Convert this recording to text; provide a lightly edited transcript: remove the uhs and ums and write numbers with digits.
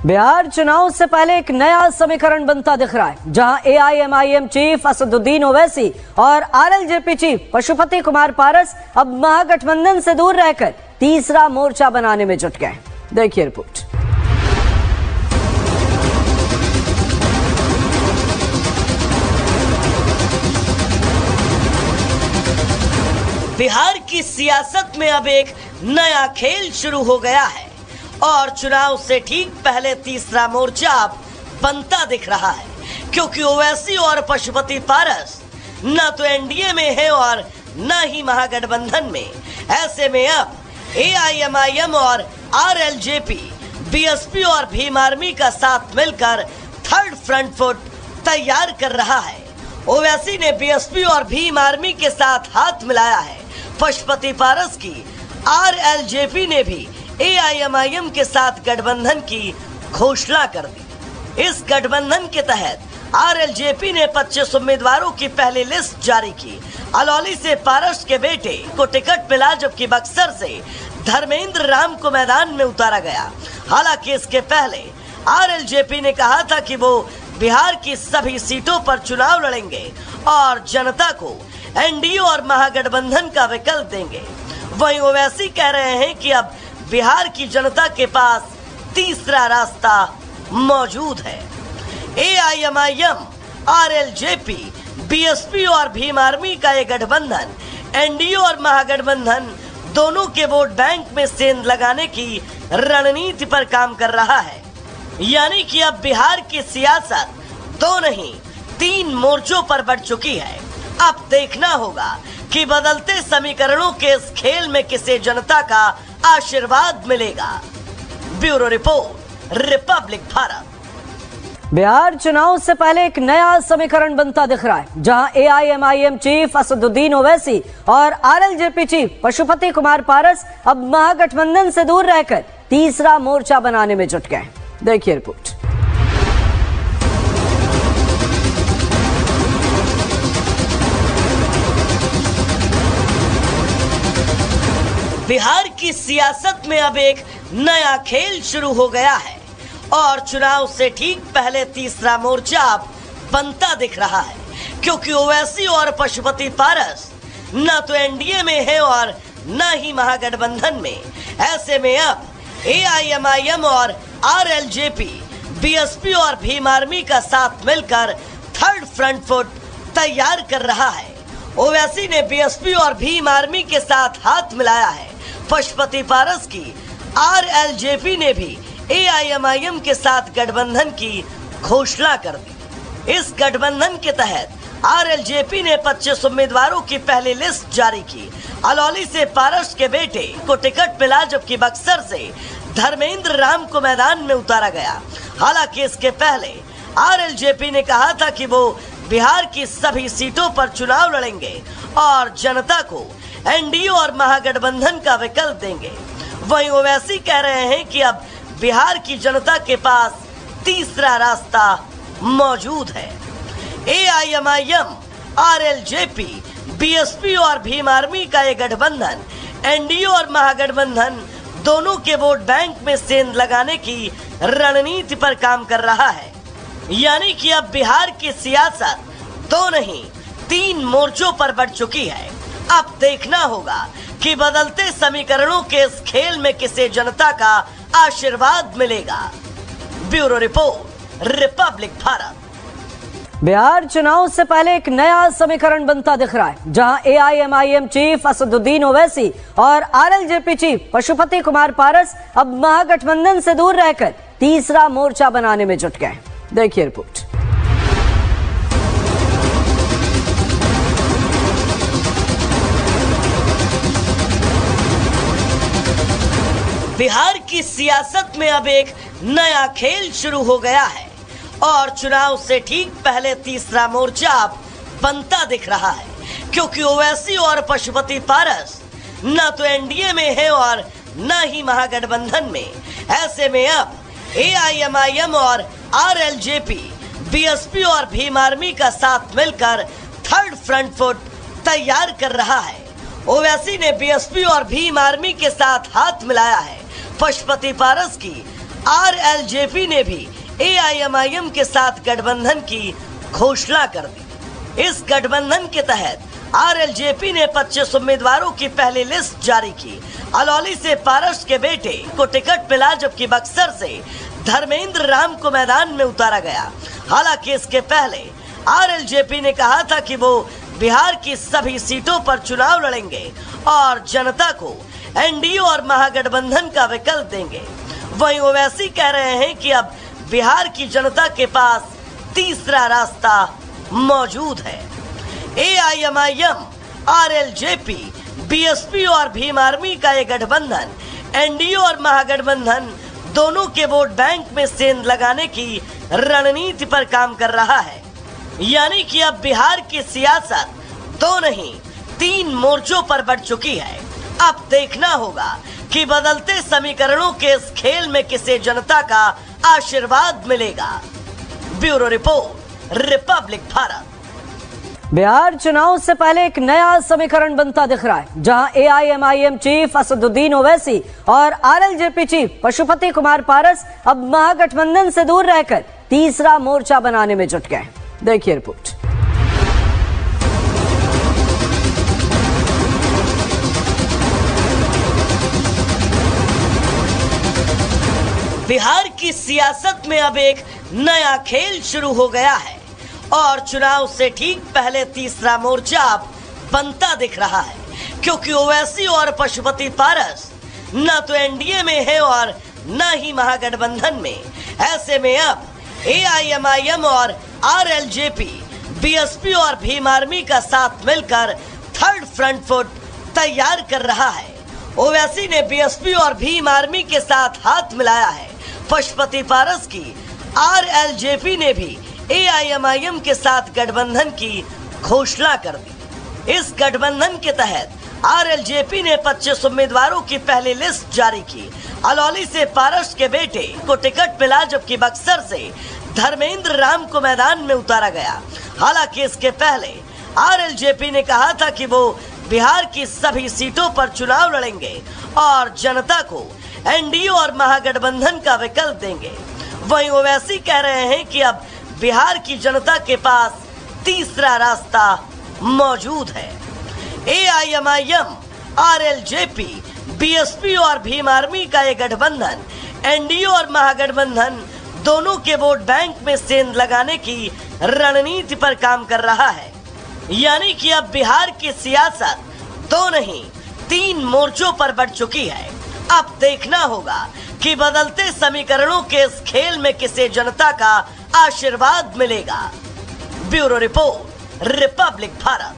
बिहार चुनाव से पहले एक नया समीकरण बनता दिख रहा है, जहां एआईएमआईएम चीफ असदुद्दीन ओवैसी और आरएलजेपी चीफ पशुपति कुमार पारस अब महागठबंधन से दूर रहकर तीसरा मोर्चा बनाने में जुट गए। देखिए रिपोर्ट। बिहार की सियासत में अब एक नया खेल शुरू हो गया है और चुनाव से ठीक पहले तीसरा मोर्चा अब बनता दिख रहा है, क्योंकि ओवैसी और पशुपति पारस न तो एनडीए में है और न ही महागठबंधन में। ऐसे में अब एआईएमआईएम और आरएलजेपी, बीएसपी और भीम आर्मी का साथ मिलकर थर्ड फ्रंट फुट तैयार कर रहा है। ओवैसी ने बीएसपी और भीम आर्मी के साथ हाथ मिलाया है। पशुपति पारस की आरएलजेपी ने भी एआईएमआईएम के साथ गठबंधन की घोषणा कर दी। इस गठबंधन के तहत आरएलजेपी ने 25 उम्मीदवारों की पहली लिस्ट जारी की। अलौली से पारस के बेटे को टिकट मिला, जबकि बक्सर से धर्मेंद्र राम को मैदान में उतारा गया। हालांकि इसके पहले आरएलजेपी ने कहा था कि वो बिहार की सभी सीटों पर चुनाव लड़ेंगे और जनता को एनडीए और महागठबंधन का विकल्प देंगे। वहीं ओवैसी कह रहे हैं कि अब बिहार की जनता के पास तीसरा रास्ता मौजूद है। एआईएमआईएम, आरएलजेपी, बीएसपी और भीम आर्मी का ये गठबंधन एनडीए और महागठबंधन दोनों के वोट बैंक में सेंध लगाने की रणनीति पर काम कर रहा है। यानी कि अब बिहार की सियासत 2 नहीं 3 मोर्चों पर बढ़ चुकी है। अब देखना होगा कि बदलते समीकरणों के इस खेल में किसे जनता का आशीर्वाद मिलेगा। Bureau report, Republic Bharat. Bihar चुनाव से पहले एक नया समीकरण बनता दिख रहा है, जहां एआईएमआईएम चीफ असदुद्दीन ओवैसी और आरएलजेपी चीफ पशुपति कुमार पारस अब महागठबंधन से दूर रहकर तीसरा मोर्चा बनाने में जुट गए। देखिए रिपोर्ट। बिहार की सियासत में अब एक नया खेल शुरू हो गया है और चुनाव से ठीक पहले तीसरा मोर्चा अब बनता दिख रहा है, क्योंकि ओवैसी और पशुपति पारस न तो एनडीए में है और न ही महागठबंधन में। ऐसे में अब एआईएमआईएम और आरएलजेपी, बीएसपी और भीम आर्मी का साथ मिलकर थर्ड फ्रंट फुट तैयार कर रहा है। ओवैसी ने बीएसपी और भीम आर्मी के साथ हाथ मिलाया है। पशुपति पारस की आरएलजेपी ने भी एआईएमआईएम के साथ गठबंधन की घोषणा कर दी। इस गठबंधन के तहत आरएलजेपी ने 25 उम्मीदवारों की पहली लिस्ट जारी की। अलौली से पारस के बेटे को टिकट मिला, जबकि बक्सर से धर्मेंद्र राम को मैदान में उतारा गया। हालांकि इसके पहले आरएलजेपी ने कहा था कि वो बिहार की सभी सीटों पर चुनाव लड़ेंगे और जनता को एनडीए और महागठबंधन का विकल्प देंगे। वहीं ओवैसी कह रहे हैं कि अब बिहार की जनता के पास तीसरा रास्ता मौजूद है। एआईएमआईएम, आरएलजेपी, बीएसपी और भीम आर्मी का ये गठबंधन एनडीए और महागठबंधन दोनों के वोट बैंक में सेंध लगाने की रणनीति पर काम कर रहा है। यानी कि अब बिहार की सियासत 2 नहीं 3 मोर्चों पर बढ़ चुकी है। अब देखना होगा कि बदलते समीकरणों के इस खेल में किसे जनता का आशीर्वाद मिलेगा। Bureau report, Republic Bharat. Bihar चुनाव से पहले एक नया समीकरण बनता दिख रहा है, जहां एआईएमआईएम चीफ असदुद्दीन ओवैसी और आरएलजेपी चीफ पशुपति कुमार पारस अब महागठबंधन से दूर रहकर तीसरा मोर्चा बनाने में जुट गए। देखिए रिपोर्ट। बिहार की सियासत में अब एक नया खेल शुरू हो गया है और चुनाव से ठीक पहले तीसरा मोर्चा अब बनता दिख रहा है, क्योंकि ओवैसी और पशुपति पारस न तो एनडीए में है और न ही महागठबंधन में। ऐसे में अब एआईएमआईएम और आरएलजेपी, बीएसपी और भीम आर्मी का साथ मिलकर थर्ड फ्रंट फुट तैयार कर रहा है। ओवैसी ने बीएसपी और भीम आर्मी के साथ हाथ मिलाया है। पशुपति पारस की आरएलजेपी ने भी एआईएमआईएम के साथ गठबंधन की घोषणा कर दी। इस गठबंधन के तहत आरएलजेपी ने 25 उम्मीदवारों की पहली लिस्ट जारी की। अलौली से पारस के बेटे को टिकट मिला, जबकि बक्सर से धर्मेंद्र राम को मैदान में उतारा गया। हालांकि इसके पहले आरएलजेपी ने कहा था कि वो बिहार की सभी सीटों पर चुनाव लड़ेंगे और जनता को एनडीए और महागठबंधन का विकल्प देंगे। वहीं ओवैसी कह रहे हैं कि अब बिहार की जनता के पास तीसरा रास्ता मौजूद है। एआईएमआईएम, आरएलजेपी, बीएसपी और भीम आर्मी का ये गठबंधन एनडीए और महागठबंधन दोनों के वोट बैंक में सेंध लगाने की रणनीति पर काम कर रहा है। यानी कि अब बिहार की सियासत 2 नहीं 3 मोर्चों पर बढ़ चुकी है। अब देखना होगा कि बदलते समीकरणों के इस खेल में किसे जनता का आशीर्वाद मिलेगा। Bureau report, Republic Bharat. Bihar चुनाव से पहले एक नया समीकरण बनता दिख रहा है, जहां एआईएमआईएम चीफ असदुद्दीन ओवैसी और आरएलजेपी चीफ पशुपति कुमार पारस अब महागठबंधन से दूर रहकर तीसरा मोर्चा बनाने में जुट गए। देखिए रिपोर्ट। बिहार की सियासत में अब एक नया खेल शुरू हो गया है और चुनाव से ठीक पहले तीसरा मोर्चा अब बनता दिख रहा है, क्योंकि ओवैसी और पशुपति पारस न तो एनडीए में है और न ही महागठबंधन में। ऐसे में अब एआईएमआईएम और आरएलजेपी, बीएसपी और भीम आर्मी का साथ मिलकर थर्ड फ्रंट फुट तैयार कर रहा है। ओवैसी ने बीएसपी और भीम आर्मी के साथ हाथ मिलाया है। पशुपति पारस की आरएलजेपी ने भी एआईएमआईएम के साथ गठबंधन की घोषणा कर दी। इस गठबंधन के तहत आरएलजेपी ने 25 उम्मीदवारों की पहली लिस्ट जारी की। अलौली से पारस के बेटे को टिकट मिला, जबकि बक्सर से धर्मेंद्र राम को मैदान में उतारा गया। हालांकि इसके पहले आरएलजेपी ने कहा था कि वो बिहार की सभी सीटों पर चुनाव लड़ेंगे और जनता को एनडीए और महागठबंधन का विकल्प देंगे। वहीं ओवैसी कह रहे हैं कि अब बिहार की जनता के पास तीसरा रास्ता मौजूद है। एआईएमआईएम, आरएलजेपी, बीएसपी और भीम आर्मी का ये गठबंधन एनडीए और महागठबंधन दोनों के वोट बैंक में सेंध लगाने की रणनीति पर काम कर रहा है। यानी कि अब बिहार की सियासत 2 नहीं 3 मोर्चों पर बढ़ चुकी है। अब देखना होगा कि बदलते समीकरणों के इस खेल में किसे जनता का आशीर्वाद मिलेगा। Bureau report, Republic Bharat.